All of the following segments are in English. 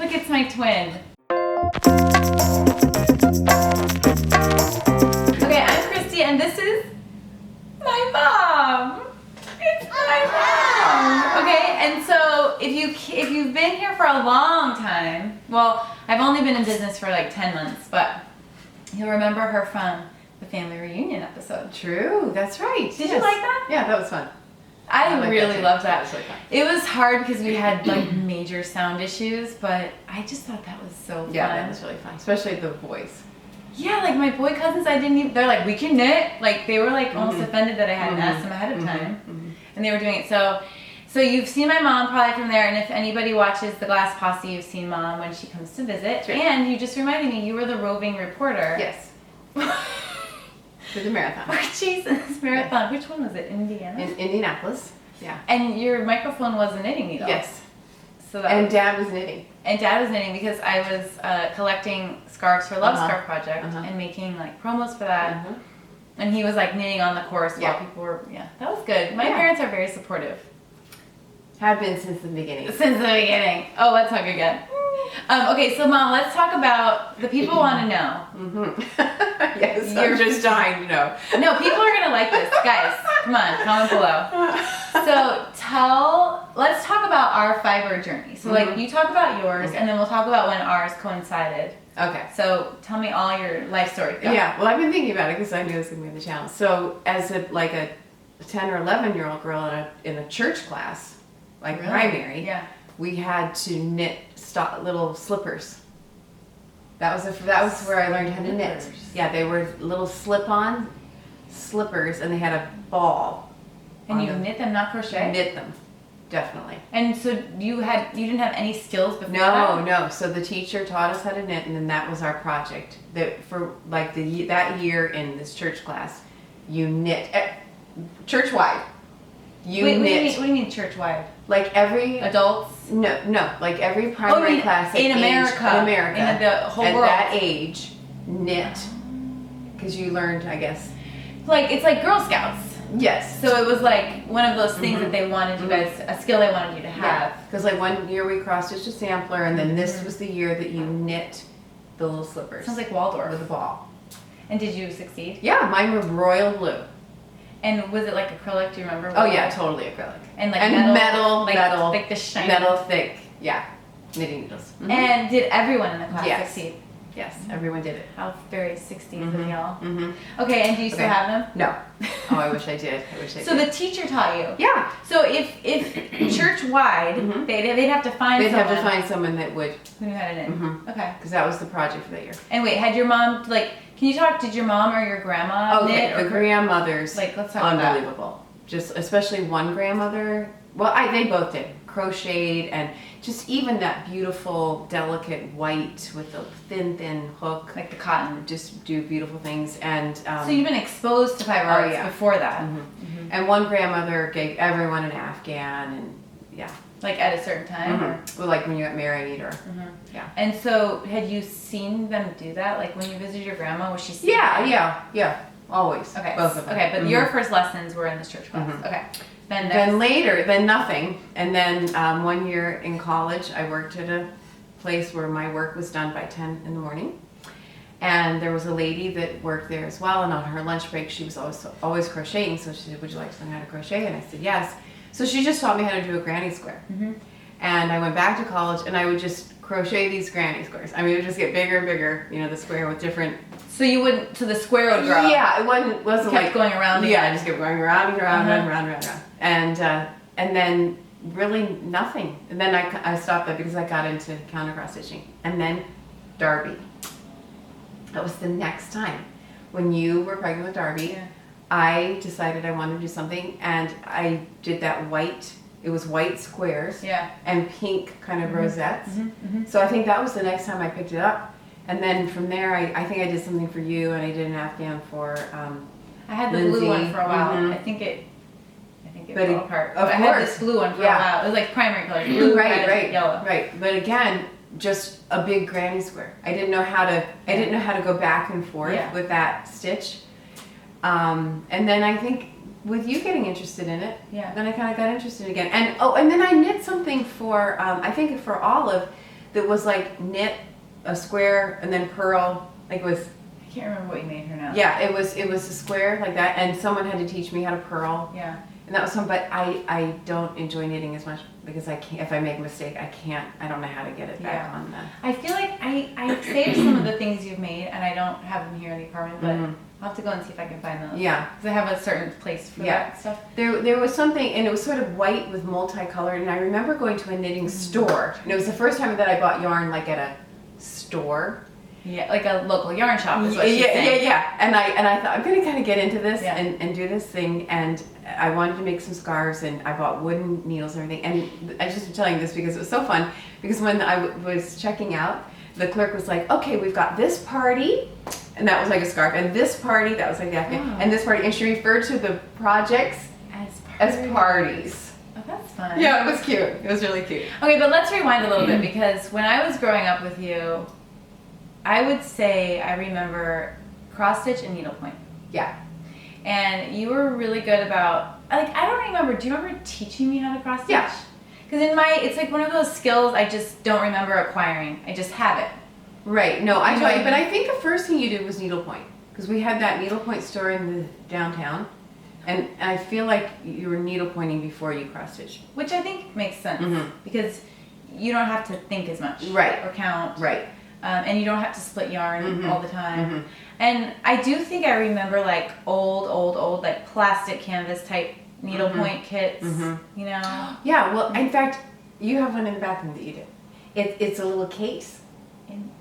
Look, it's my twin. Okay, I'm Kristy, and this is my mom. It's my mom. Okay, and so if you've been here for a long time, well, I've only been in business for like 10 months, but you'll remember her from the family reunion episode. True, that's right. Did you like that? Yeah, that was fun. I really loved that. That was really fun. It was hard because we had like major sound issues, but I just thought that was so fun. Yeah, that was really fun, especially the boys. Yeah, like my boy cousins, they're like, we can knit. Like they were like almost offended that I hadn't asked them ahead of time. And they were doing it. So you've seen my mom probably from there, and if anybody watches The Glass Posse, you've seen Mom when she comes to visit. Sure. And you just reminded me, you were the roving reporter. Yes. For the marathon. Oh, Jesus, marathon. Which one was it? Indiana? In Indianapolis. Yeah. And your microphone was a knitting needle. Yes. So and Dad was knitting. And Dad was knitting because I was collecting scarves for Love Scarf Project and making like promos for that. And he was like knitting on the course while people were, that was good. My parents are very supportive. Have been since the beginning. Since the beginning. Oh, let's hug again. Okay, so Mom, let's talk about, the people want to know. Yes, I'm just dying to know. No, people are going to like this. Guys, come on, comment below. So let's talk about our fiber journey. So like you talk about yours and then we'll talk about when ours coincided. Okay. So tell me all your life story. Go. Yeah, well I've been thinking about it because I knew it was going to be the challenge. So as a 10 or 11-year-old girl in a church class, like primary, we had to knit little slippers. That was where I learned how to knit. Yeah, they were little slip-on slippers, and they had a ball. And you knit them, not crochet? Knit them, definitely. And so you didn't have any skills before that? No. So the teacher taught us how to knit, and then that was our project. For like that year in this church class, you knit church-wide. Wait, what do you mean church-wide? Like every adults? No, like every primary class in America, in the whole world. At that age, knit, because you learned, I guess. Like it's like Girl Scouts. Yes. So it was like one of those things that they wanted you guys, a skill they wanted you to have. Because like one year we cross-stitched a sampler, and then this was the year that you knit the little slippers. Sounds like Waldorf. With a ball. And did you succeed? Yeah, mine were royal blue. And was it like acrylic? Do you remember? Oh yeah, totally acrylic. And like metal, like the shiny metal thick. Yeah, knitting needles. And did everyone in the class succeed? Yes, everyone did it. How very 60s of y'all. Okay, and do you still have them? No. Oh, I wish I did. So the teacher taught you. Yeah. So if church wide, they'd have to find. They'd have to find someone that would. Who knew how to knit? Okay. Because that was the project for that year. And wait, had your mom Can you talk? Did your mom or your grandma knit? The grandmothers. Let's talk about that. Unbelievable. Just especially one grandmother. Well, they both did. Crocheted, and just even that beautiful, delicate white with the thin hook. Like the cotton. Just do beautiful things. And so you've been exposed to fiber arts before that. And one grandmother gave everyone an Afghan, and like at a certain time? Well, like when you got married or, And so had you seen them do that? Like when you visited your grandma, was she seeing Yeah, always. Okay. Both of them. Okay, but your first lessons were in this church class. Okay. Then later, nothing. And then 1 year in college, I worked at a place where my work was done by 10 in the morning. And there was a lady that worked there as well, and on her lunch break, she was always crocheting. So she said, would you like to learn how to crochet? And I said, yes. So she just taught me how to do a granny square. And I went back to college, and I would just crochet these granny squares. I mean, it would just get bigger and bigger, the square with different... So the square would grow? Yeah, it wasn't like... going around? Yeah, I just kept going around and around. And then really nothing. And then I stopped that because I got into counter cross stitching. And then Darby. That was the next time. When you were pregnant with Darby, I decided I wanted to do something, and I did that white. It was white squares and pink kind of rosettes. So I think that was the next time I picked it up. And then from there, I think I did something for you, and I did an Afghan for I had the blue one for a while. I think it fell apart. Of course. I had this blue one for a while. It was like primary colors. Blue, red, yellow. Right. But again, just a big granny square. I didn't know how to go back and forth with that stitch. And then I think with you getting interested in it, then I kind of got interested again. And then I knit something for I think for Olive that was like knit, a square, and then purl. Like it was. I can't remember what you made her now. Yeah, it was a square like that, and someone had to teach me how to purl. Yeah. And that was fun, but I don't enjoy knitting as much because I can't. If I make a mistake, I don't know how to get it back on the. I feel like I saved some of the things you've made, and I don't have them here in the apartment, but I'll have to go and see if I can find those. Yeah. Because I have a certain place for that stuff. There was something, and it was sort of white with multicolored, and I remember going to a knitting store, and it was the first time that I bought yarn like at a store. Yeah, like a local yarn shop is what she's saying. Yeah. And I thought I'm gonna kind of get into this Yeah. and do this thing, and I wanted to make some scarves, and I bought wooden needles and everything. And I just been telling you this because it was so fun. Because when I was checking out, the clerk was like, "Okay, we've got this party," and that was like a scarf, and this party that was like that, and this party, and she referred to the projects as parties. Oh, that's fun. Yeah, it was cute. It was really cute. Okay, but let's rewind a little bit, because when I was growing up with you, I would say I remember cross stitch and needlepoint. Yeah. And you were really good about, like, I don't remember, do you remember teaching me how to cross stitch? Yeah. Because it's like one of those skills I just don't remember acquiring. I just have it. Right. No, I tell you, but I think the first thing you did was needlepoint, because we had that needlepoint store in the downtown, and I feel like you were needlepointing before you cross stitched. Which I think makes sense, because you don't have to think as much. Right. Or count. Right. And you don't have to split yarn all the time. And I do think I remember like old like plastic canvas type needlepoint kits, you know? Yeah, well, in fact, you have one in the bathroom that you did. It's a little case.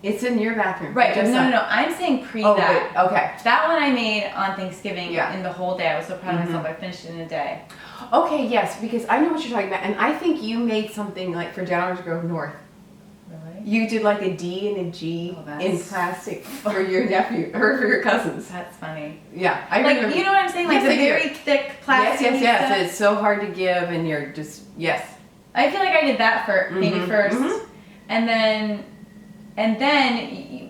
It's in your bathroom. Right, but no, I'm saying that. Wait, okay. That one I made on Thanksgiving Yeah. in the whole day. I was so proud of myself. I finished it in a day. Okay, yes, because I know what you're talking about, and I think you made something like for Downers Grove North. Really? You did like a D and a G Oh, in plastic for your nephew or for your cousins. That's funny. Yeah, I Like, remember. you know what I'm saying? Like Yes, the I do. very thick plastic Yes. stuff. It's so hard to give, and you're just yes. I feel like I did that for maybe first, and then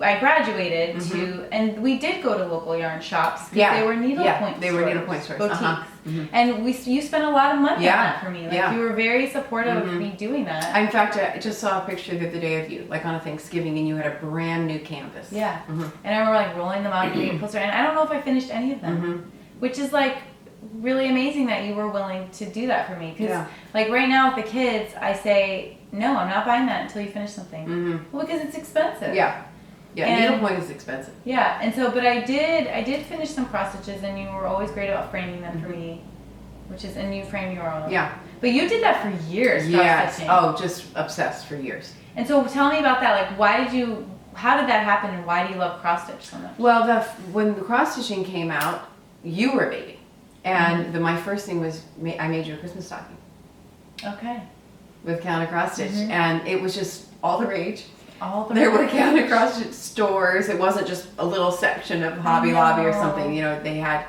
I graduated to, and we did go to local yarn shops. Yeah, they were needlepoint. they were needlepoint stores. Boutiques, and you spent a lot of money on that for me. Like you were very supportive of me doing that. In fact, I just saw a picture the other day of you, like on a Thanksgiving, and you had a brand new canvas. Yeah, and I remember like rolling them out and getting closer, and I don't know if I finished any of them, which is like really amazing that you were willing to do that for me. Because like right now with the kids, I say, no, I'm not buying that until you finish something. Well, because it's expensive. Yeah, And- needlepoint is expensive. Yeah, and so, but I did finish some cross stitches, and you were always great about framing them for me, and you frame your own. Yeah. But you did that for years, cross Yes. stitching. Oh, just obsessed for years. And so tell me about that, like how did that happen, and why do you love cross stitch so much? Well, when the cross stitching came out, you were a baby. And my first thing was, I made you a Christmas stocking. Okay. With counter cross stitch, and it was just all the rage. There were counter cross stitch stores. It wasn't just a little section of Hobby Lobby or something. You know, they had.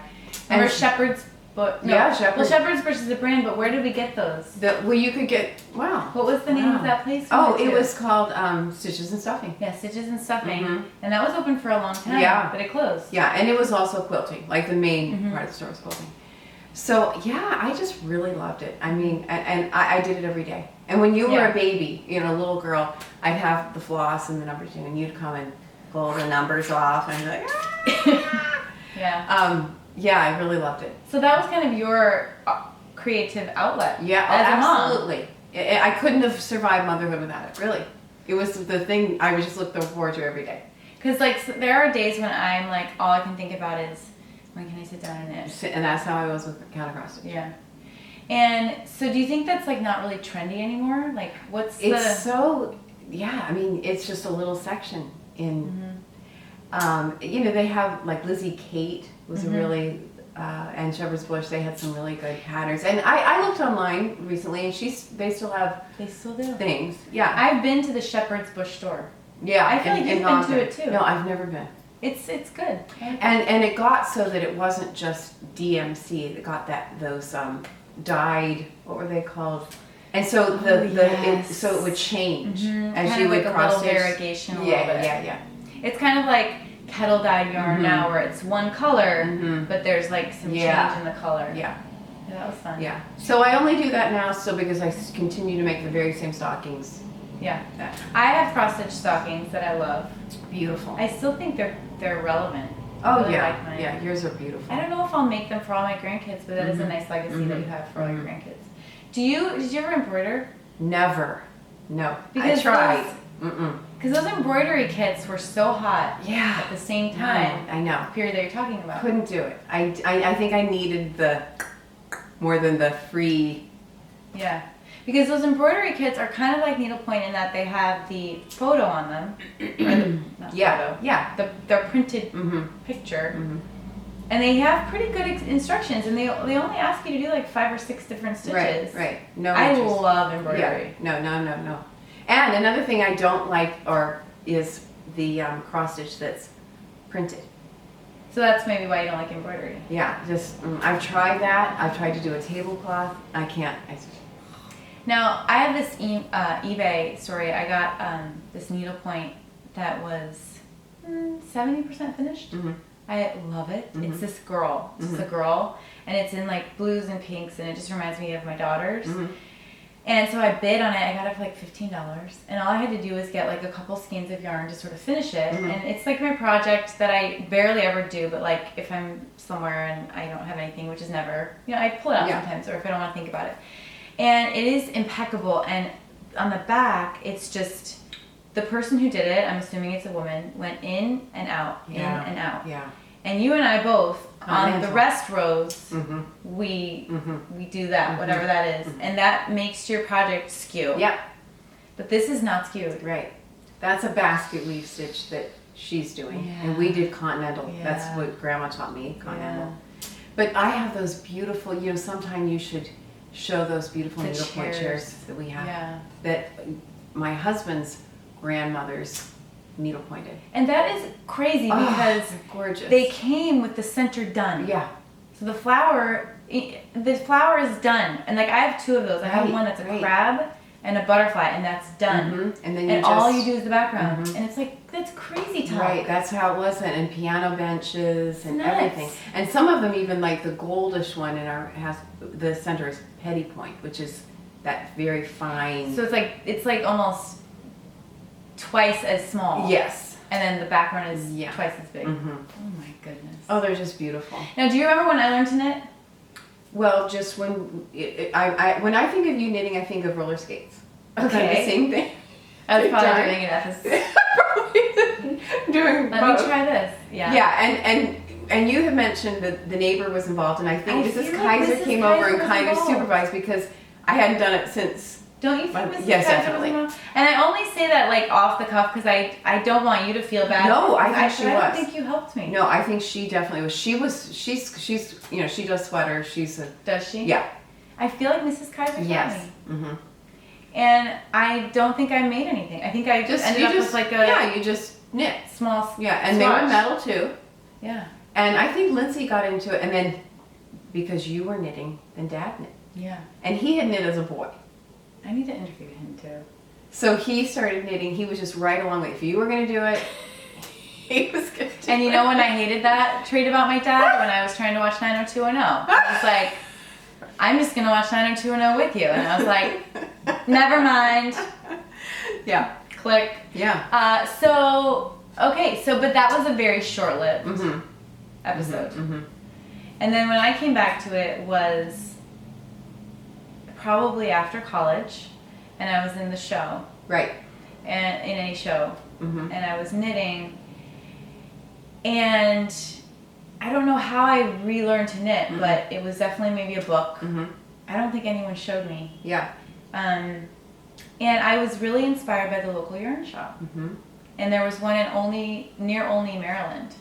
And Shepherd's Bush. No. Yeah, Shepherd's. Well, Shepherd's Bush is a brand, but where did we get those? Well, you could get. Wow. What was the name of that place? Oh, it was called Stitches and Stuffing. Yeah, Stitches and Stuffing, and that was open for a long time. Yeah. But it closed. Yeah, and it was also quilting. Like the main part of the store was quilting. So yeah, I just really loved it. I mean, and I did it every day. And when you were a baby, you know, a little girl, I'd have the floss and the numbers in, and you'd come and pull the numbers off, and I'd be like, Yeah. Yeah, I really loved it. So that was kind of your creative outlet. Yeah, as a mom. absolutely. I couldn't have survived motherhood without it. Really, it was the thing I would just look forward to every day. Because like there are days when I'm like, all I can think about is, when can I sit down and knit? And that's how I was with counter cross stitch. Yeah. And so do you think that's like not really trendy anymore? Like It's so, yeah, I mean, it's just a little section in, you know, they have like Lizzie Kate was a really, and Shepherd's Bush, they had some really good patterns. And I looked online recently, and they still have things. Yeah. I've been to the Shepherd's Bush store. Yeah. I feel like you've been to it too. No, I've never been. It's good. And it got so that it wasn't just DMC. It got those dyed, what were they called? And so so it would change as kind you of would like cross a little variegation a little bit. Yeah. It's kind of like kettle dyed yarn now, where it's one color, but there's like some change in the color. Yeah. That was fun. Yeah. So I only do that now still because I continue to make the very same stockings Yeah. That I have cross-stitch stockings that I love. beautiful. I still think they're relevant. Oh I really yeah, like mine. yeah. Yours are beautiful. I don't know if I'll make them for all my grandkids, but that is a nice legacy that you have for all your grandkids. Did you ever embroider? Never. No. Because I tried. Because those embroidery kits were so hot. Yeah. At the same time. I know. The period that you're talking about. Couldn't do it. I think I needed the more than the free. Yeah. Because those embroidery kits are kind of like needlepoint in that they have the photo on them. Not Yeah. photo. Yeah. Their printed picture. And they have pretty good instructions, and they only ask you to do like 5 or 6 different stitches. Right. No. I interest. love embroidery. Yeah. No. And another thing I don't like is the cross stitch that's printed. So that's maybe why you don't like embroidery. Yeah. Just I've tried that. I've tried to do a tablecloth. I can't. Now, I have this eBay story. I got this needlepoint that was 70% finished. I love it. It's this girl. It's a girl. And it's in like blues and pinks, and it just reminds me of my daughters. And so I bid on it. I got it for like $15. And all I had to do was get like a couple skeins of yarn to sort of finish it. And it's like my project that I barely ever do, but like if I'm somewhere and I don't have anything, which is never, I pull it out sometimes, or if I don't want to think about it. And it is impeccable. And on the back, it's just the person who did it, I'm assuming it's a woman, went in and out, in and out. Yeah. And you and I both, on the rest rows, we do that, whatever that is. And that makes your project skew. Yep. But this is not skewed. Right. That's a basket weave stitch that she's doing. Yeah. And we did continental. Yeah. That's what Grandma taught me, continental. Yeah. But I have those beautiful, sometime you should show those beautiful The needlepoint chairs that we have. Yeah. That my husband's grandmother's needlepointed. And that is crazy because gorgeous. they came with the center done. Yeah. So the flower is done. And like I have 2 of those. I have one that's a crab and a butterfly, and that's done. And then all you do is the background. And it's like, that's crazy talk. Right, that's how it was. And piano benches and Nuts. everything. And some of them even like the goldish one in our has the center is petty point, which is that very fine. So it's like almost twice as small. Yes. And then the background is twice as big. Oh my goodness. Oh, they're just beautiful. Now, do you remember when I learned to knit? Well, just when when I think of you knitting, I think of roller skates. Okay. The same thing. I was Big probably time. doing it at this. Doing Let both. me try this. Yeah. Yeah, and you have mentioned that the neighbor was involved, and I think Mrs. feel like Kaiser Mrs. came Kaiser over and was kind of involved. supervised because I hadn't done it since. Don't you think Mrs. Yes, Kaiser definitely. was involved? And I only say that like off the cuff because I don't want you to feel bad. No, I think she I was. don't think you helped me. No, I think she definitely was. She's she does sweaters. Does she? Yeah. I feel like Mrs. Kaiser taught Yes. me. And I don't think I made anything. I think I just ended up with like a you just knit. small Yeah, and they were swatch. metal too. Yeah. And I think Lindsay got into it, and then because you were knitting, then Dad knit, Yeah. and he had knit as a boy. I need to interview him too. So he started knitting. He was just right along with it. If you were going to do it, he was going to do And you know when I hated that trait about my dad? When I was trying to watch 90210. I was like, I'm just going to watch 90210 with you. And I was like, never mind. Yeah. Click. Yeah. But that was a very short-lived episode. And then when I came back to it was probably after college, and I was in the show. Right. And in a show. And I was knitting. And I don't know how I relearned to knit, but it was definitely maybe a book. I don't think anyone showed me. Yeah. And I was really inspired by the local yarn shop. And there was one near Olney, Maryland.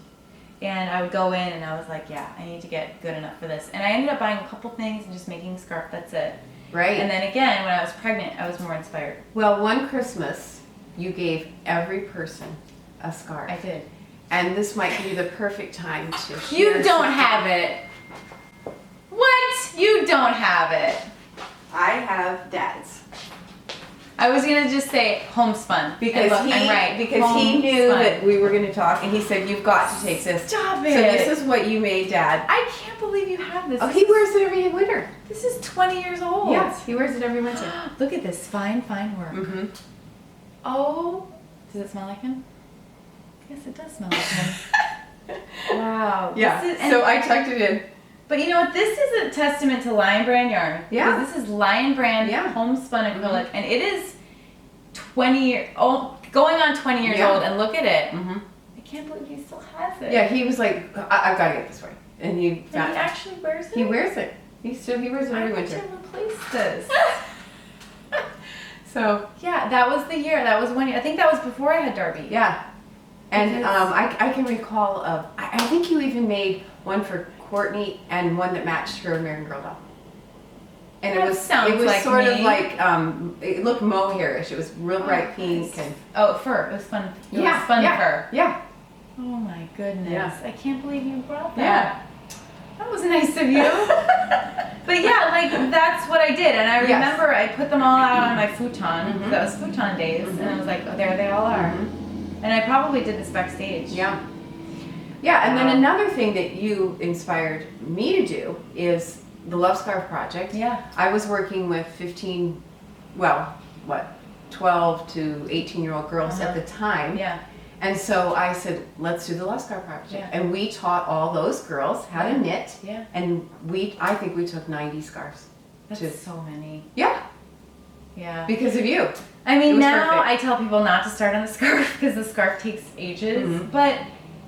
And I would go in and I was like, yeah, I need to get good enough for this. And I ended up buying a couple things and just making a scarf, that's it. Right. And then again, when I was pregnant, I was more inspired. Well, one Christmas, you gave every person a scarf. I did. And this might be the perfect time to share. You don't have it. What? You don't have it. I have Dad's. I was gonna just say homespun. Because I'm right. he Homespun. knew that we were going to talk, and he said, you've got to take this. Stop it. So this is what you made Dad. I can't believe you have this. Oh, he wears it every winter. This is 20 years old. Yes, he wears it every winter. Look at this fine, fine work. Oh, does it smell like him? Yes, it does smell like him. Wow. Yeah. So I tucked it in. But you know what? This is a testament to Lion Brand yarn. Yeah. Because this is Lion Brand homespun acrylic, and it is 20 old, going on 20 years old. And look at it. I can't believe he still has it. Yeah, he was like, I've got to get this for you. And he actually wears it? He wears it. He wears it every winter. I need to replace this. So. Yeah, that was the year. That was 1 year. I think that was before I had Darby. Yeah. And I can recall I think you even made one for Courtney and one that matched her American Girl doll. And it was like sort me. of like it looked mohairish. It was real bright pink and fur. It was fun. It was fun fur. Yeah. Oh my goodness. Yeah. I can't believe you brought that. Yeah. That was nice of you. But yeah, like that's what I did. And I remember I put them all out on my futon. That was futon days. And I was like, oh, there they all are. And I probably did this backstage. Yeah. Yeah, and then another thing that you inspired me to do is the Love Scarf Project. Yeah. I was working with 12 to 18-year-old girls at the time. Yeah. And so I said, let's do the Love Scarf Project. Yeah. And we taught all those girls how to knit. Yeah. And I think we took 90 scarves. That's so many. Yeah. Yeah. Because of you. I mean, now perfect. I tell people not to start on the scarf because the scarf takes ages. But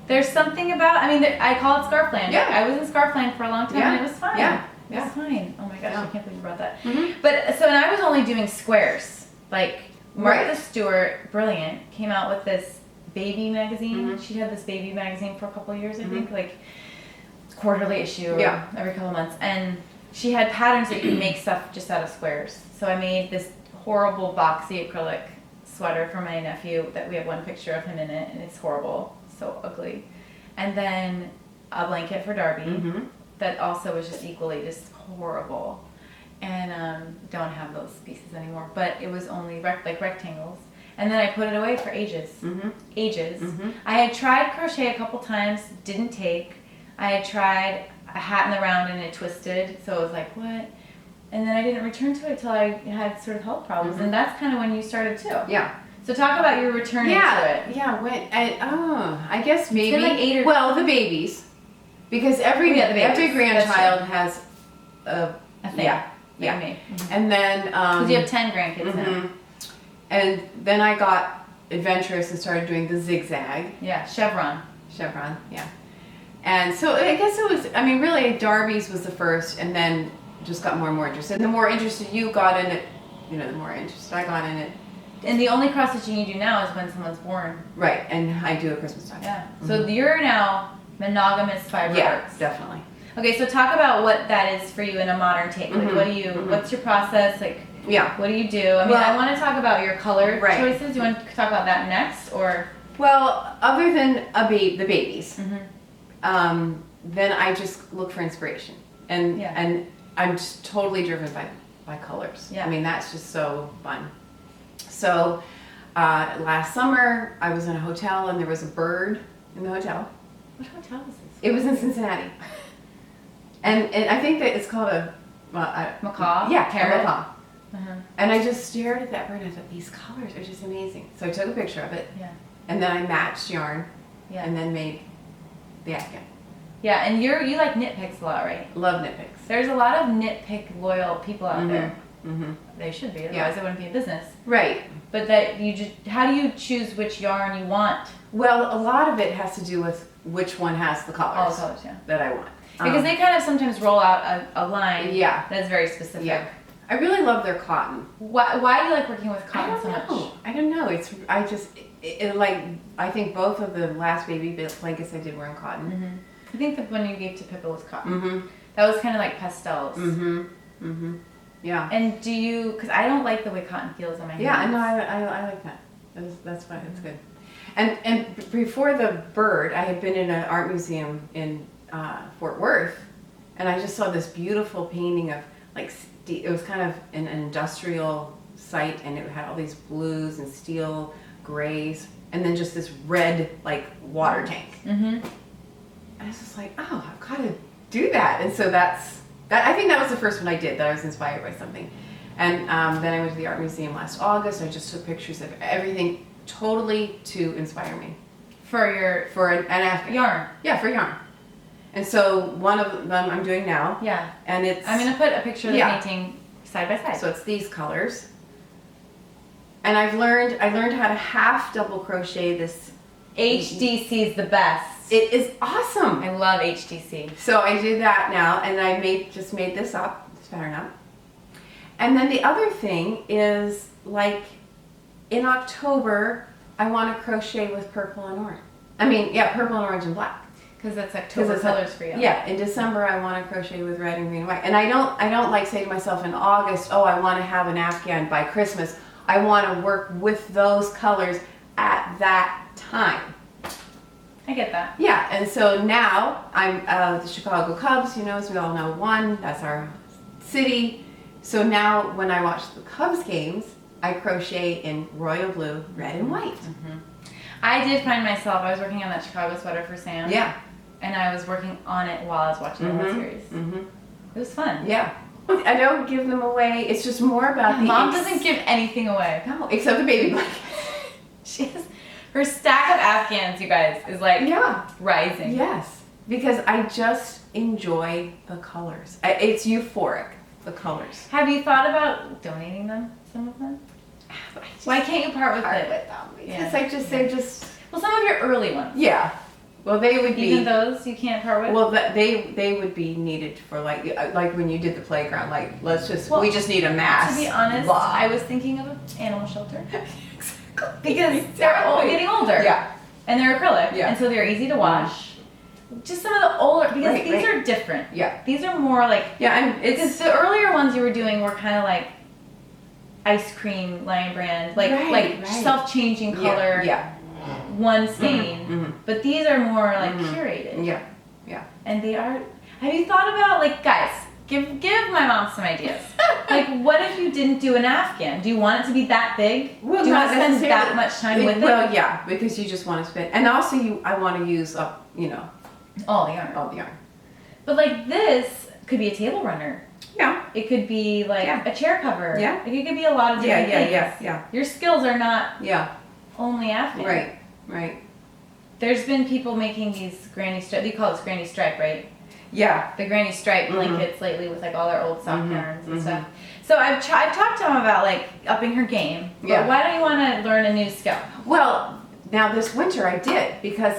there's something about, I mean, I call it Scarfland. Yeah. I was in Scarfland for a long time and it was fine. Yeah. It was fine. Oh my gosh, I can't believe you brought that. But, and I was only doing squares. Like, Martha Stewart, brilliant, came out with this baby magazine. She had this baby magazine for a couple of years, I think, like quarterly issue or every couple of months. And she had patterns that you could make stuff just out of squares. So I made this horrible boxy acrylic sweater for my nephew that we have one picture of him in it, and it's horrible, so ugly. And then a blanket for Darby that also was just equally just horrible. And don't have those pieces anymore, but it was only rectangles. And then I put it away for ages. I had tried crochet a couple times, didn't take. I had tried a hat in the round and it twisted, so it was like, what? And then I didn't return to it until I had sort of health problems, and that's kind of when you started too. Yeah. So talk about your return to it. Yeah, I guess maybe, It's been like 8 or well, the babies. Because every grandchild has a thing. Yeah. Me. And then Because you have 10 grandkids now. And then I got adventurous and started doing the zigzag. Yeah, chevron, yeah. And so I guess it was, I mean, really Darby's was the first, and then just got more and more interested. And the more interested you got in it, the more interested I got in it. And the only cross stitching you do now is when someone's born. Right, and I do a Christmas time. Yeah. So you're now monogamous fiber arts. Definitely. Okay, so talk about what that is for you in a modern take. Like, what do you? What's your process? Like, what do you do? I mean, I want to talk about your color choices. You want to talk about that next, or? Well, other than the babies, then I just look for inspiration, and I'm just totally driven by colors. Yeah. I mean, that's just so fun. So last summer I was in a hotel and there was a bird in the hotel. What hotel was this? It was in Cincinnati, and I think that it's called a macaw. Yeah, parrot. A macaw. And I just stared at that bird and I thought, these colors are just amazing. So I took a picture of it. Yeah. And then I matched yarn. Yeah. And then made the afghan. Yeah, and you like nitpicks a lot, right? Love nitpicks. There's a lot of nitpick loyal people out there. They should be, otherwise it wouldn't be a business. Right. But that how do you choose which yarn you want? Well, a lot of it has to do with which one has the colors. All the colors, that I want. Because they kind of sometimes roll out a line that's very specific. Yeah. I really love their cotton. Why do you like working with cotton so much? I don't know. I think both of the last baby blankets I did were in cotton. I think the one you gave to Pippa was cotton. That was kind of like pastels. Yeah. And do you, because I don't like the way cotton feels on my hands. Yeah, no, I like that. That's fine. It's good. And before the bird, I had been in an art museum in Fort Worth, and I just saw this beautiful painting of it was kind of an industrial site, and it had all these blues and steel grays, and then just this red water tank. And I was just like, oh, I've got to do that. And so I think that was the first one I did that I was inspired by something. And then I went to the art museum last August. I just took pictures of everything, totally to inspire me For an Afghan yarn. Yeah, for yarn. And so one of them I'm doing now. Yeah. And it's I'm gonna put a picture of the painting side by side. So it's these colors. And I learned how to half double crochet this. HDC is the best. It is awesome. I love HDC. So I do that now, and I just made this up, this pattern up. And then the other thing is, like, in October, I want to crochet with purple and orange. Purple and orange and black. Because that's October colors for you. Yeah, in December I want to crochet with red and green and white. And I don't like say to myself in August, oh, I want to have an Afghan by Christmas. I want to work with those colors at that time. I get that. Yeah, and so now I'm the Chicago Cubs, as we all know, won. That's our city. So now when I watch the Cubs games, I crochet in royal blue, red, and white. Mm-hmm. I did find myself, I was working on that Chicago sweater for Sam. Yeah. And I was working on it while I was watching the World Series. Mm-hmm. It was fun. Yeah. I don't give them away. It's just more about the... Mom doesn't give anything away. No, except the baby blanket. She has... Her stack of Afghans, you guys, is like rising. Yes. Because I just enjoy the colors. It's euphoric, the colors. Have you thought about donating them, some of them? Why can't you part with it? Because they're just... Well, some of your early ones. Yeah. Well, they would be... Even those you can't part with? Well, they would be needed for like when you did the playground, like we just need a mass. To be honest, I was thinking of an animal shelter. Because they're getting older. Yeah. And they're acrylic. Yeah. And so they're easy to wash. Just some of the older, because these are different. Yeah. These are more like... Yeah, because the earlier ones you were doing were kind of like ice cream, Lion Brand, like self-changing color. Yeah. One stain. Mm-hmm. But these are more like curated. Yeah. Yeah. And they are... Have you thought about, like, guys, give my mom some ideas. Like, what if you didn't do an Afghan? Do you want it to be that big? Well, do you want to spend that much time with it? Well, yeah, because you just want to spend... And also, I want to use up, all the yarn. All the yarn. But, like, this could be a table runner. Yeah. It could be, like, a chair cover. Yeah. Like, it could be a lot of different things. Yeah. Your skills are not only Afghan. Right. There's been people making these granny stripe. They call it granny stripe, right? Yeah. The granny stripe blankets lately with like all their old sock yarns and stuff. So I've talked to them about like upping her game. But why don't you want to learn a new skill? Well, now this winter I did because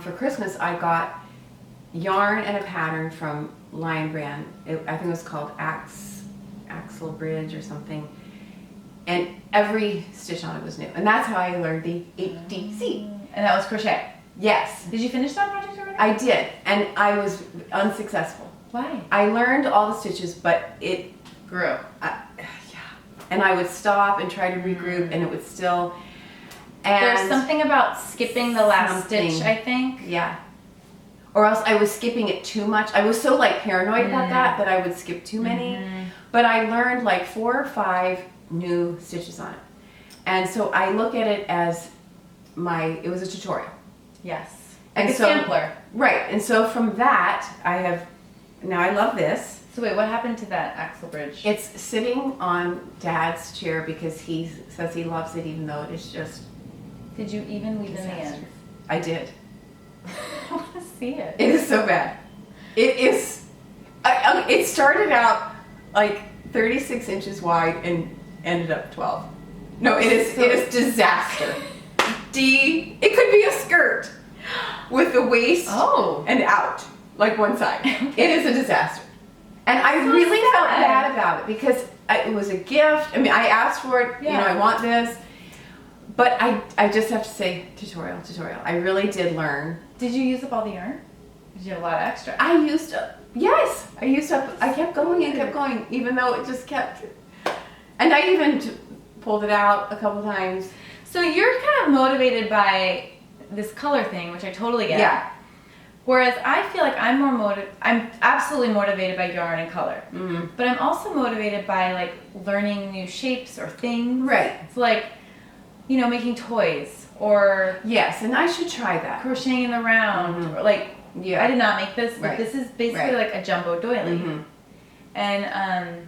for Christmas I got yarn and a pattern from Lion Brand. I think it was called Axle Bridge or something. And every stitch on it was new. And that's how I learned the HDC. And that was crochet? Yes. Did you finish that project already? I did. And I was unsuccessful. Why? I learned all the stitches, but it grew. And I would stop and try to regroup, and it would still... And there's something about skipping the last stitch, I think. Yeah. Or else I was skipping it too much. I was so like paranoid about that I would skip too many. But I learned like 4 or 5 new stitches on it. And so I look at it as it was a tutorial. Yes. Like a sampler. Right. And so from that, now I love this. So wait, what happened to that axle bridge? It's sitting on Dad's chair because he says he loves it even though it is just... Did you even weave in the end? I did. I want to see it. It is so bad. It is... it started out like 36 inches wide and ended up 12. No, it is disaster. It could be a skirt with the waist and out, like one side. It is a disaster. And I really felt bad about it because it was a gift. I mean, I asked for it, I want this. But I just have to say, tutorial. I really did learn. Did you use up all the yarn? Did you have a lot of extra? Yes. I kept going and kept going, even though it just kept. And I even pulled it out a couple times. So you're kind of motivated by this color thing, which I totally get. Yeah. Whereas I feel like I'm absolutely motivated by yarn and color. Mm-hmm. But I'm also motivated by like learning new shapes or things. Right. It's like, making toys or... Yes, and I should try that. Crocheting in the round. Or like, I did not make this, but this is basically like a jumbo doily. Mm-hmm. And,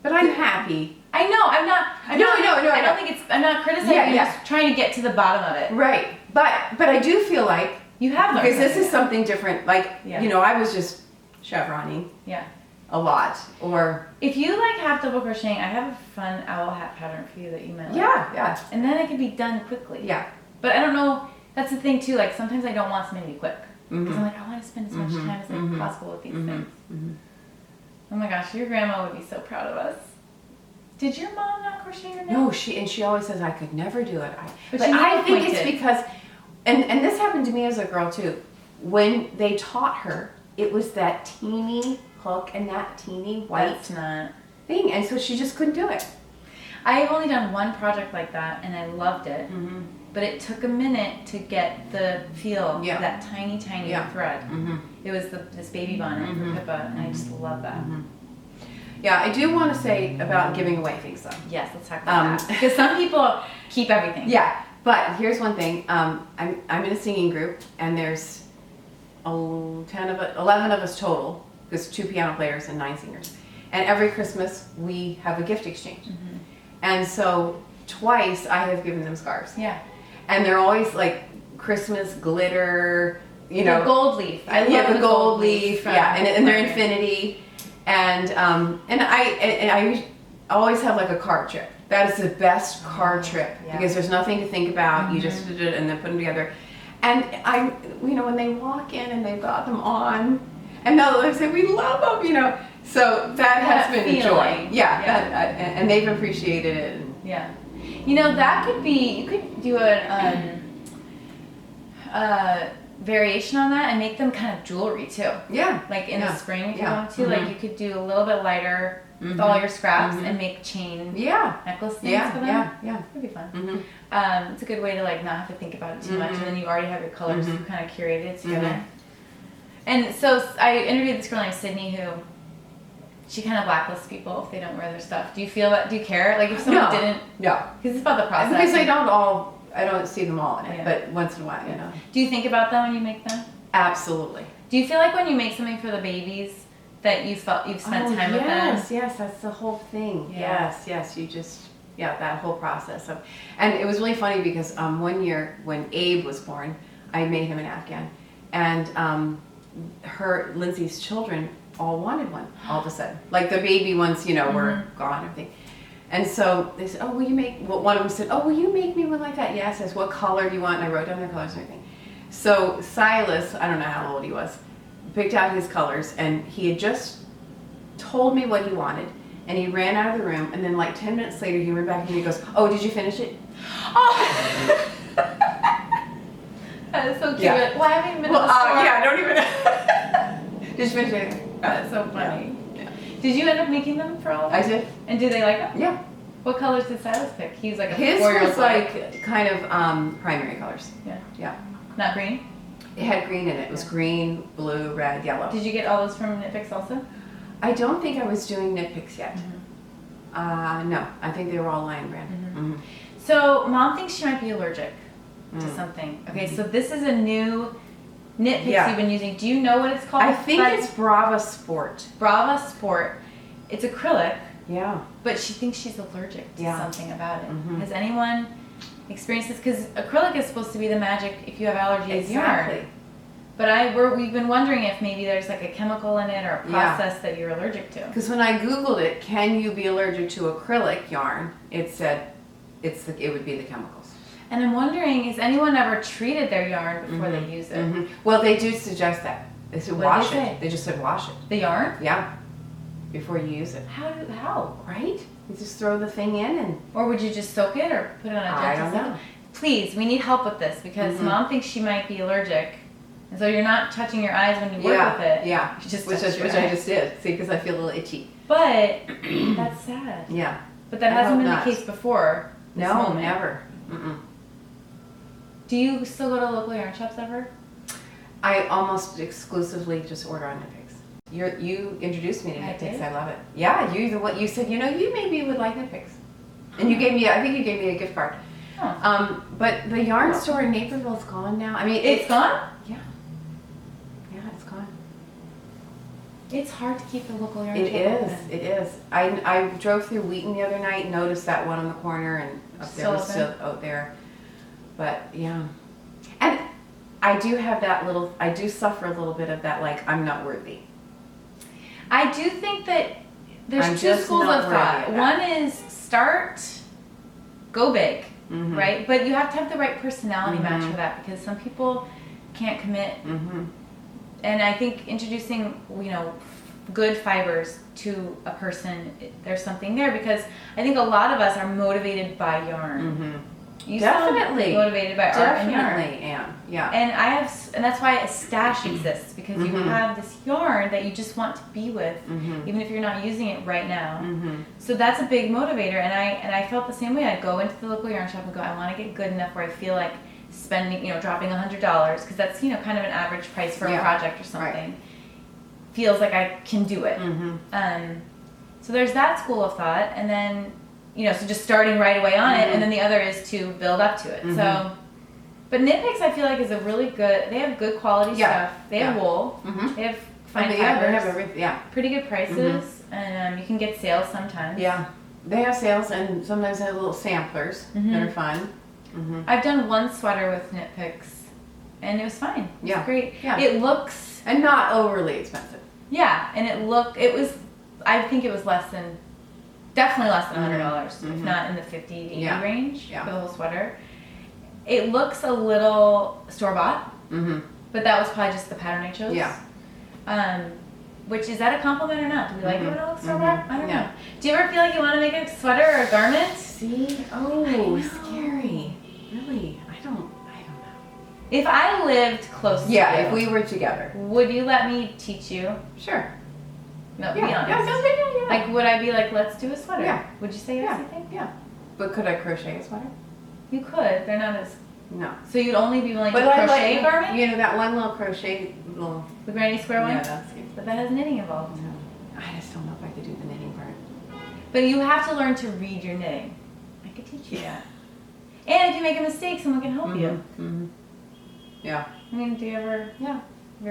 but I'm happy I know. I'm not. I don't think it's. I'm not criticizing. Yeah, I'm yeah. just trying to get to the bottom of it. Right. But I do feel like You have learned. because this something. is something different. Like Yeah. you know, I was just chevroning Yeah. a lot, or If you like have double crocheting, I have a fun owl hat pattern for you that you might like. yeah. And then it could be done quickly. Yeah. But I don't know. That's the thing too. Like sometimes I don't want something to be quick because Mhm. I'm like I want to spend as much Mhm. time as like, Mhm. possible with these Mhm. things. Mhm. Oh my gosh, your grandma would be so proud of us. Did your mom not crochet your nails? No, she always says I could never do it. But But she I never think it's pointed. because, and this happened to me as a girl too. When they taught her, it was that teeny hook and that teeny white That's not. thing, and so she just couldn't do it. I've only done one project like that and I loved it. Mm-hmm. But it took a minute to get the feel Yeah. of that tiny Yeah. thread. Mm-hmm. It was this baby bonnet Mhm. for Pippa, and I just love that. Mm-hmm. Yeah, I do want to say about giving away things though. Yes, let's talk about that. Because some people keep everything. Yeah, but here's one thing. I'm in a singing group, and there's 11 of us total. There's 2 piano players and 9 singers. And every Christmas we have a gift exchange. Mhm. And so twice I have given them scarves, Yeah. and they're always like Christmas glitter, you know, The gold leaf. I love the gold leaf, from yeah, and they're Margaret. infinity, and I always have like a card trip. That is the best card trip yeah. because there's nothing to think about. You just Mhm. did it and then put them together, and when they walk in and they've got them on, and they'll say we love them, you know. So that has been a joy, feeling. yeah, Yeah. and they've appreciated it. And, Yeah. You know, that could be, you could do a variation on that and make them kind of jewelry too. yeah, Like in Yeah. the spring if you Yeah. want to. Like Mhm. you could do a little bit lighter with Mhm. all your scraps Mhm. and make chain yeah, necklace things yeah, for them. yeah, yeah. It'd be fun. Mm-hmm. It's a good way to like not have to think about it too much, Mhm. and then you already have your colors Mhm. kind of curated together. Mhm. And so I interviewed this girl named Sydney who she kind of blacklists people if they don't wear their stuff. Do you feel that? Do you care? Like if someone No. didn't, No, because it's about the process. because I don't see them all in it, Yeah. but once in a while, you Yeah. know. Do you think about them when you make them? Absolutely. Do you feel like when you make something for the babies that you've spent time with them? Yes, that's the whole thing. Yeah. Yes, you just, that whole process of, and it was really funny because one year when Abe was born, I made him an Afghan, and Lindsay's children all wanted one all of a sudden. Like the baby ones, were gone and everything. And so they said, one of them said, will you make me one like that? Yes, I said, what color do you want? And I wrote down their colors and everything. So Silas, I don't know how old he was, picked out his colors, and he had just told me what he wanted, and he ran out of the room, and then like 10 minutes later he went back and he goes, did you finish it? Oh! That is so cute. Yeah. Well, I haven't even been to the store. I don't even. Did you finish it? That's so funny. Yeah. Did you end up making them for all of them? I did. And did they like them? Yeah. What colors did Silas pick? He was like a His 4-year-old was boy. like kind of primary colors. Yeah. Yeah. Not green? It had green in it. It was green, blue, red, yellow. Did you get all those from Knit Picks also? I don't think I was doing Knit Picks yet. Mm-hmm. No, I think they were all Lion Brand. Mm-hmm. So Mom thinks she might be allergic to Mm. something. Okay, so this is a new Knit Picks Yeah. you've been using. Do you know what it's called? I think it's Brava Sport. Brava Sport. It's acrylic, Yeah. but she thinks she's allergic to Yeah. something about it. Mhm. Has anyone experienced this? Because acrylic is supposed to be the magic if you have allergies. Exactly. Yarn. But we've been wondering if maybe there's like a chemical in it or a Yeah. process that you're allergic to. Because when I Googled it, can you be allergic to acrylic yarn? It said it would be the chemicals. And I'm wondering, has anyone ever treated their yarn before Mhm. they use it? Mhm. Well, they do suggest that. They said What wash did they it. say? They just said wash it. The yarn? Yeah. Before you use it. How? Right? You just throw the thing in and Or would you just soak it or put it on a I gentle don't soak? know. Please, we need help with this because Mhm. Mom thinks she might be allergic. And so you're not touching your eyes when you work with it. Yeah. You just Which touch your I eyes. just did. See, because I feel a little itchy. But that's sad. Yeah. But that I hasn't hope been not. the case before. This No, moment. never. Mm-mm. Do you still go to local yarn shops ever? I almost exclusively just order on Knit Picks. You introduced me to I Knit Picks. did? I love it. Yeah, you said, you maybe would like Knit Picks. And you gave me, I think you gave me a gift card. Huh. But the yarn store in Naperville's gone now. I mean, It's gone? Yeah. Yeah, it's gone. It's hard to keep the local yarn It shop is. open. It is. I drove through Wheaton the other night, noticed that one on the corner, and up there was still out there. But yeah, and I do have that little. I do suffer a little bit of that. Like, I'm not worthy. I do think that there's I'm two just schools not of worthy thought. of that. One is start, go big, Mhm. right? But you have to have the right personality match Mhm. for that, because some people can't commit. Mm-hmm. And I think introducing, good fibers to a person, there's something there, because I think a lot of us are motivated by yarn. Mm-hmm. You Definitely. sound motivated by art and yarn. Definitely am. Yeah. And that's why a stash exists, because you Mhm. have this yarn that you just want to be with, Mm-hmm. even if you're not using it right now. Mm-hmm. So that's a big motivator, and I felt the same way. I'd go into the local yarn shop and go, I want to get good enough where I feel like spending, dropping $100, because that's kind of an average price for a Yeah. project or something. Feels like I can do it. Mm-hmm. So there's that school of thought, and then so just starting right away on it, Mhm. and then the other is to build up to it. Mhm. So, but Knit Picks I feel like is a really good. They have good quality Yeah. stuff. They have Yeah. wool. Mm-hmm. They have fine Yeah, they fibers. have everything. Yeah. Pretty good prices, and you can get sales sometimes. Yeah. They have sales, and sometimes they have little samplers that Mhm. are fun. Mm-hmm. I've done one sweater with Knit Picks, and it was fine. It Yeah. was great. Yeah. It looks, And not overly expensive. and it was, I think it was definitely less than $100, if Mhm. not in the 50, 80 Yeah. range Yeah. for the whole sweater. It looks a little store-bought, Mm-hmm. but that was probably just the pattern I chose. Yeah. Which, is that a compliment or not? Do we like it when it looks store-bought? I don't Yeah. know. Do you ever feel like you want to make a sweater or a garment? See? I Oh, know. scary. Really? I don't know. If I lived close to Yeah, you, if we were together. would you let me teach you? Sure. No, be Yeah. honest. Yeah, sounds good. Yeah. Like, would I be like, let's do a sweater? Yeah. Would you say yes, Yeah. you think? Yeah. But could I crochet a sweater? You could. They're not as... No. So you'd only be willing But to I crochet a like, garment? you know, that one little crochet little. The granny square one? Yeah, that's good. But that has knitting involved. No. I just don't know if I could do the knitting part. But you have to learn to read your knitting. I could teach you that. And if you make a mistake, someone can help you. Mm-hmm. Yeah. I mean, have you ever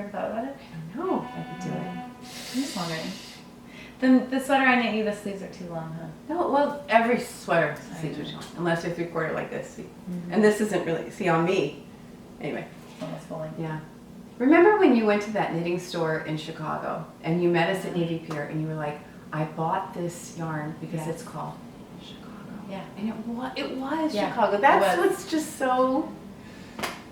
thought about it? I don't know if I could do it. I'm just wondering. The sweater I knit you, the sleeves are too long, huh? No, well, every sweater sleeves are short, unless they're 3/4 like this. See? And this isn't really, see, on me. Anyway, Almost fully. yeah. Remember when you went to that knitting store in Chicago and you met us at Navy Pier and you were like, I bought this yarn because Yeah. it's called Chicago. Yeah. And it was Yeah, Chicago. it That's was. what's just so...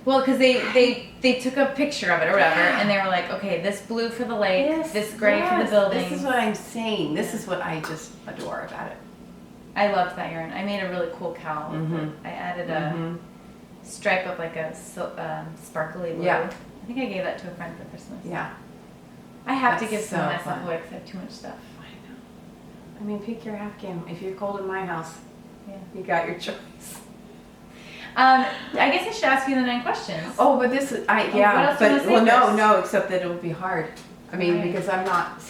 Well, because they took a picture of it or whatever, and they were like, okay, this blue for the lake, Yes, this gray for yes, the building. This is what I'm saying. This is what I just adore about it. I loved that yarn. I made a really cool cowl. with Mhm. it. I added a Mhm. stripe of like a sparkly blue. Yeah. I think I gave that to a friend for Christmas. Yeah. I have to That's give some of so my stuff fun. away because I have too much stuff. I know. I mean, pick your afghan. If you're cold in my house, Yeah. you got your choice. I guess I should ask you the 9 questions. Oh, but this is, what yeah, else do you but, wanna say well, first? no, except that it would be hard. I mean, Right. because I'm not,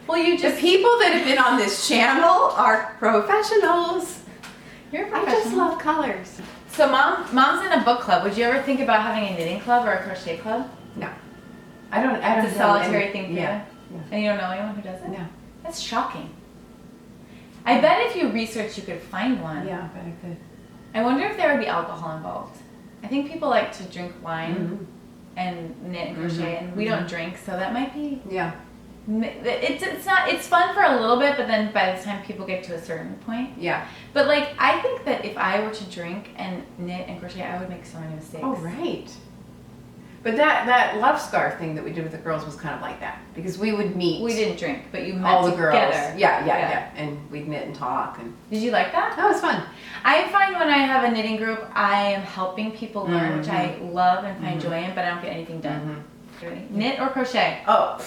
Well, you the just people that have been on this channel are professionals. you're a I just professional. love colors. So mom's in a book club. Would you ever think about having a knitting club or a crochet club? No. I don't It's a know solitary any- thing for yeah. you. And you don't know anyone who does it? No. That's shocking. I bet if you researched, you could find one. Yeah, but I could. I wonder if there would be alcohol involved. I think people like to drink wine Mhm. and knit and crochet, and we don't drink, so that might be. Yeah. It's fun for a little bit, but then by the time people get to a certain point. Yeah. But like, I think that if I were to drink and knit and crochet, I would make so many mistakes. Oh, right. But that love scarf thing that we did with the girls was kind of like that because we would meet. We didn't drink, but you met all the girls. together. Yeah. And we'd knit and talk and Did you like that? that was fun. I find when I have a knitting group, I am helping people learn, which I love and find joy in, but I don't get anything done. Knit or crochet? Oh,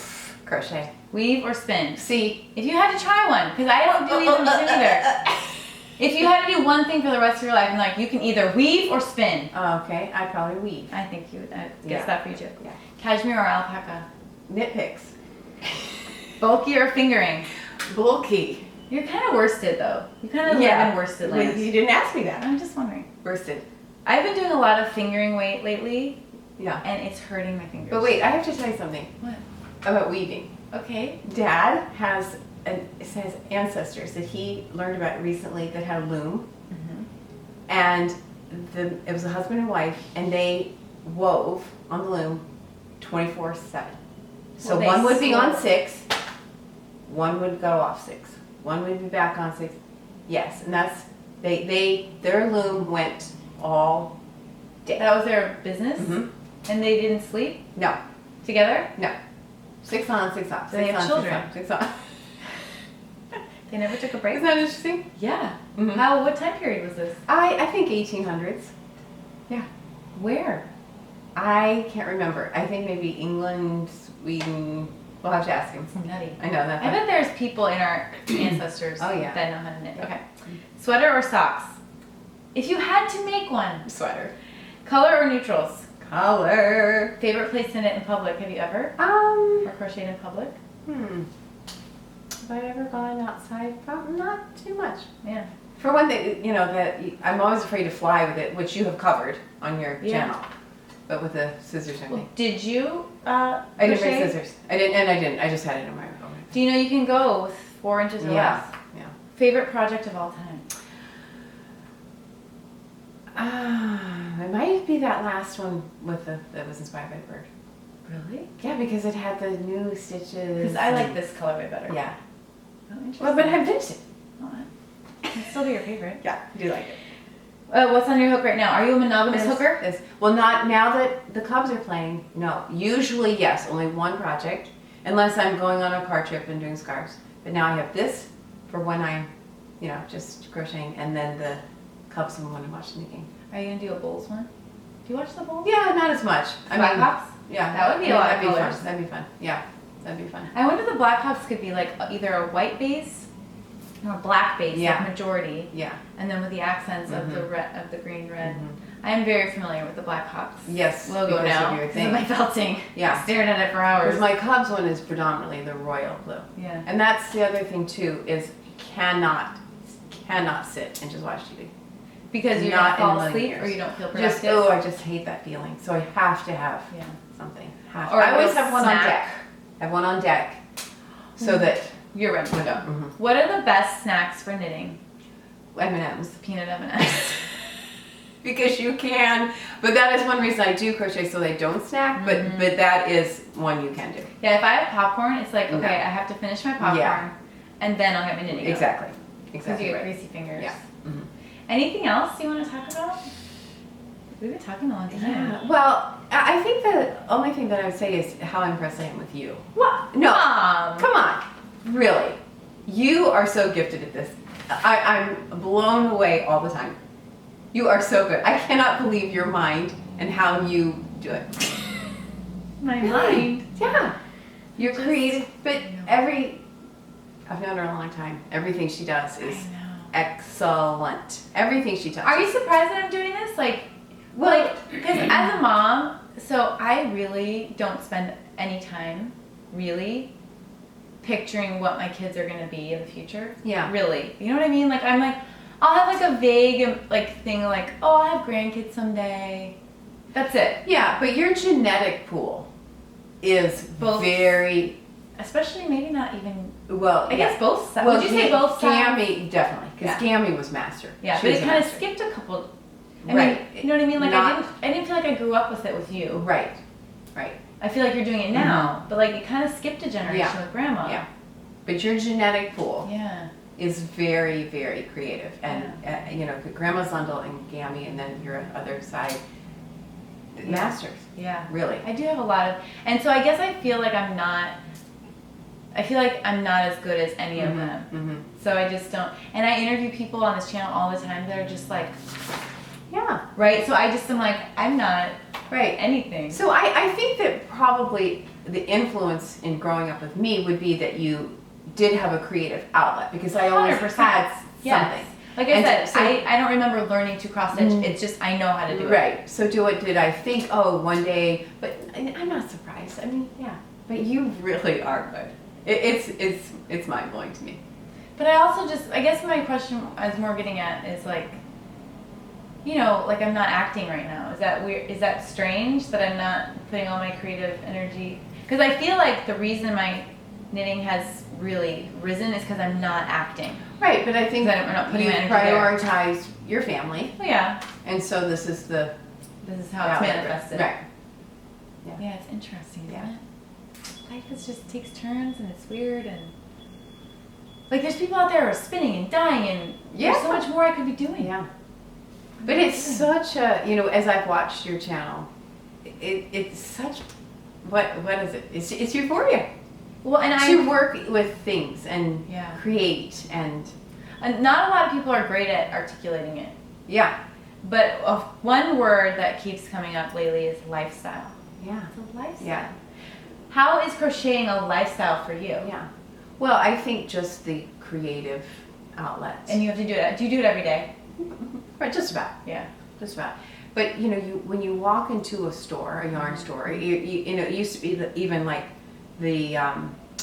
crochet. Weave or spin? See. If you had to try one, because I don't do either. If you had to do one thing for the rest of your life, and like you can either weave or spin. Oh, okay, I'd probably weave. I think you would. I Yeah. guess that for you too. Yeah. Cashmere or alpaca? Knit picks. Bulky or fingering? Bulky. You're kind of worsted though. You kind of live in worsted Well, land. you didn't ask me that. I'm just wondering. Worsted. I've been doing a lot of fingering weight lately, Yeah. and it's hurting my fingers. But wait, I have to tell you something What? about weaving. Okay. Dad has his ancestors that he learned about recently that had a loom, and it was a husband and wife, and they wove on the loom 24/7. So Well, one would be on 6, one would go off 6, one would be back on 6. Yes, and that's their loom went all day. That was their business? Mhm. And they didn't sleep No, together? no, 6 on, 6 off. So they 6 have on, children. 6 on, 6 off. They never took a break? Isn't that interesting? Yeah. Mhm. What time period was this? I think 1800s. Yeah. Where? I can't remember. I think maybe England, Sweden. We'll have to ask him. Nutty. I know that. I bet there's people in our ancestors Oh, yeah. that know how to knit. Okay. Sweater or socks? If you had to make one. Sweater. Color or neutrals? Color. Favorite place to knit in public? Have you ever? Um. Or crocheted in public? Have I ever gone outside? Probably not too much. Yeah. For one thing, I'm always afraid to fly with it, which you have covered on your Yeah. channel. But with the scissors, I Well, think. did you I didn't bring crochet? scissors. I didn't. I just had it in my phone. Do you know you can go with 4 inches or Yeah. less? Yeah. Favorite project of all time? It might be that last one that was inspired by the bird. Really? Yeah, because it had the new stitches. Because I like this colorway better. Yeah. Oh, interesting. Well, but I finished it. Oh, it can still be your favorite. Yeah, I do like it. What's on your hook right now? Are you a monogamous hooker? Well, not now that the Cubs are playing. No, usually yes, only one project, unless I'm going on a car trip and doing scarves. But now I have this for when I'm, just crocheting, and then the Cubs when I'm watching the game. Are you gonna do a bowls one? Do you watch the bowls? Yeah, not as much. Blackhawks? Yeah, That would be a lot of that'd be colors. fun. That'd be fun. Yeah, that'd be fun. I wonder if the Blackhawks could be like either a white base or a black base, Yeah. like majority, Yeah. and then with the accents of Mhm. the red, of the green red. Mhm. I am very familiar with the Blackhawks Yes, logo because now of your because thing. of my felting. Yeah. I stared at it for hours. Because my Cubs one is predominantly the royal blue. Yeah. And that's the other thing too, is cannot sit and just watch TV. Because you're Not not fall in a million asleep years. or you don't feel Just productive. I just hate that feeling. So I have to have Yeah. something. Or I always a have one snack. on deck. I have one on deck, so that You're ready to go. Mhm. What are the best snacks for knitting? M&Ms. Peanut M&Ms. Because you can, but that is one reason I do crochet so they don't snack. Mhm. But that is one you can do. Yeah, if I have popcorn, it's like, okay, No. I have to finish my popcorn, Yeah. and then I'll get my knitting. Exactly. Because Exactly. you get Right. greasy fingers. Yeah. Mhm. Anything else you want to talk about? We've been talking a long time. Yeah. Well, I think the only thing that I would say is how impressed I am with you. What? No. Mom. Come on, really. You are so gifted at this. I'm blown away all the time. You are so good. I cannot believe your mind and how you do it. My Really? mind. Yeah. You're Just- creative, but I I've known her a long time. Everything she does is know. excellent. Everything she touches. Are you surprised that I'm doing this? Because as a mom, so I really don't spend any time really picturing what my kids are gonna be in the future. Yeah. Really. You know what I mean? Like I'm like, I'll have like a vague thing like, oh, I'll have grandkids someday. That's it. Yeah, but your genetic pool is Both. very Especially maybe not even. well. I guess both sides. Well, Would you say both sides? Gammy definitely, because Yeah. Gammy was master. Yeah, She but was it a kind of master. skipped a couple. I Right. mean, you know what I mean? Like Not- I didn't feel like I grew up with it with you. Right. Right. I feel like you're doing it now, but like you kind of skipped a generation Yeah. with grandma. Yeah. But your genetic pool Yeah. is very, very creative, and Grandma Zundel and Gammy, and then your other side, masters. Yeah. Really. I do have a lot of, and so I guess I feel like I'm not as good as any of them. Mm-hmm. So I just don't, and I interview people on this channel all the time that are just like, Yeah. right? So I just am like, I'm not Right. anything. So I think that probably the influence in growing up with me would be that you did have a creative outlet, because I always 100%. had Yes. something. Like I And said, so- I don't remember learning to cross stitch. Mm. It's just I know how to do it. Right. So did I think, oh, one day, but I'm not surprised. I mean, yeah. But you really are good. It's mind blowing to me. But I also just, I guess my question I was more getting at is like, like I'm not acting right now. Is that weird? Is that strange that I'm not putting all my creative energy? Because I feel like the reason my knitting has really risen is because I'm not acting. Right, but I think Then we're not putting you my energy there. prioritize your family, Oh yeah, and so this is the this is how it's outlet. manifested. Right. Yeah, it's interesting, isn't Yeah. it? Life is just takes turns and it's weird and like there's people out there who are spinning and dying and there's so much more I could be doing. Yeah. But it's such a, you know, as I've watched your channel, it's such, what is it? It's euphoria. Well, and To work with things and Yeah. create and not a lot of people are great at articulating it. yeah. But one word that keeps coming up lately is lifestyle. Yeah. It's a lifestyle. Yeah. How is crocheting a lifestyle for you? Yeah. Well, I think just the creative outlet. And you have to do it. Do you do it every day? Right, just about. Yeah. Just about. But you know, when you walk into a store, a yarn store, you know, it used to be even like the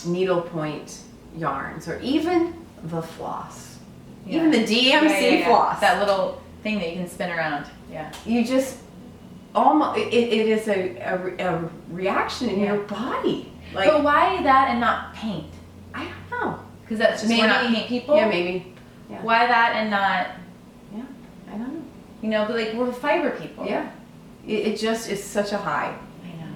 needlepoint yarns, or even the floss, even the DMC floss. That little thing that you can spin around. Yeah. You just almost it is a reaction in your body. Like, but why that and not paint? I don't know. Because that's just we're not paint people. Yeah, maybe. Yeah. Why that and not? Yeah, I don't know. You know, but like we're fiber people. Yeah, it just is such a high. I know.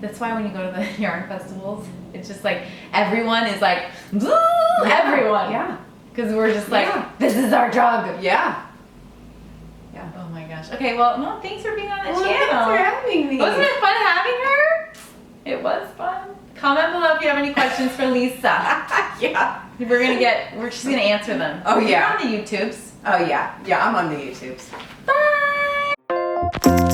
That's why when you go to the yarn festivals, it's just like everyone is like, everyone. Yeah. Because we're just like, this is our drug. Yeah. Yeah. Oh my gosh. Okay, well, no, thanks for being on the Well, channel. thanks for having me. Wasn't it fun having her? It was fun. Comment below if you have any questions for Lisa. Yeah. She's gonna answer them. Oh, yeah. You're on the YouTubes. Oh yeah. Yeah, I'm on the YouTubes. Bye.